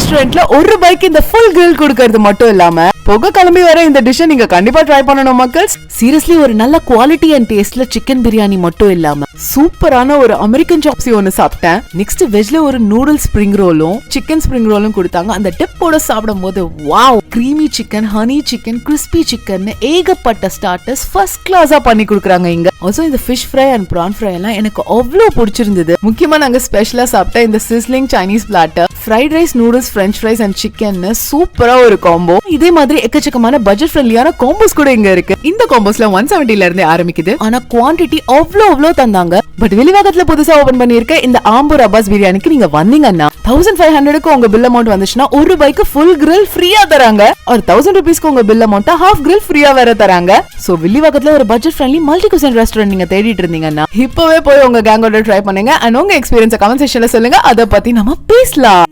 ரெஸ்டாரண்ட்ல ₹1 இந்த full grill கொடுக்கறது மட்டும் இல்லாம புகை கிளம்பி வர இந்த டிஷ் நீங்க கண்டிப்பா ட்ரை பண்ணணும் மக்கள். சீரியஸ்லி ஒரு நல்ல குவாலிட்டி அண்ட் டேஸ்ட்ல சிக்கன் பிரியாணி மட்டும் இல்லாம சூப்பரான ஒரு அமெரிக்கன் சாப்ஸி ஒன்னு சாப்பிட்டேன். நெக்ஸ்ட் வெஜ்ல ஒரு நூடுல் ஸ்ப்ரிங் ரோலும் சிக்கன் ஸ்ப்ரிங் ரோலும் கொடுத்தாங்க. அந்த டிப்போட சாப்பிடும் போது wow, creamy chicken, honey chicken, crispy chicken, ஏகப்பட்ட ஸ்டார்டர்ஸ் ஃபர்ஸ்ட் கிளாஸா பண்ணி கொடுக்குறாங்க இங்க. ஆல்சோ இந்த fish fry and prawn fry எல்லாம் எனக்கு அவ்வளவு பிடிச்சிருந்தது. முக்கியமா நாங்க ஸ்பெஷலா சாப்பிட்ட இந்த sizzling Chinese platter, fried rice, noodles, French fries and chicken சூப்பரா ஒரு காம்போ. இதே மாதிரி எக்கச்சக்கமான பட்ஜெட் ஃப்ரெண்ட்லியான காம்போஸ் கூட இங்க இருக்கு. இந்த காம்போஸ்ல 170 இருந்தே ஆரம்பிக்குது. ஆனா குவாண்டிட்டி அவ்வளோ தந்தாங்க. பட் வெளிவாகத்துல புதுசா ஓபன் பண்ணிருக்க இந்த ஆம்பூர் அப்பாஸ் பிரியாணிக்கு நீங்க வந்தீங்கன்னா 1500க்கு உங்க பில் அமௌண்ட் வந்துச்சுன்னா ₹1 ஃபுல் கிரில் ஃப்ரீயா தராங்க. ஒரு ₹1000 உங்க பில் அமௌண்ட் ஹாஃப் கிரில் ஃப்ரீயா வேற தராங்க. சோ வெளிவாகத்துல ஒரு budget friendly multi cuisine restaurant நீங்க தேடிட்டு இருந்தீங்கன்னா இப்பவே போய் உங்க கேங்கோட ட்ரை பண்ணுங்க. அண்ட் உங்க எக்ஸ்பீரியன்ஸ் கமெண்ட் செக்ஷன்ல சொல்லுங்க. அத பத்தி நம்ம பேசலாம்.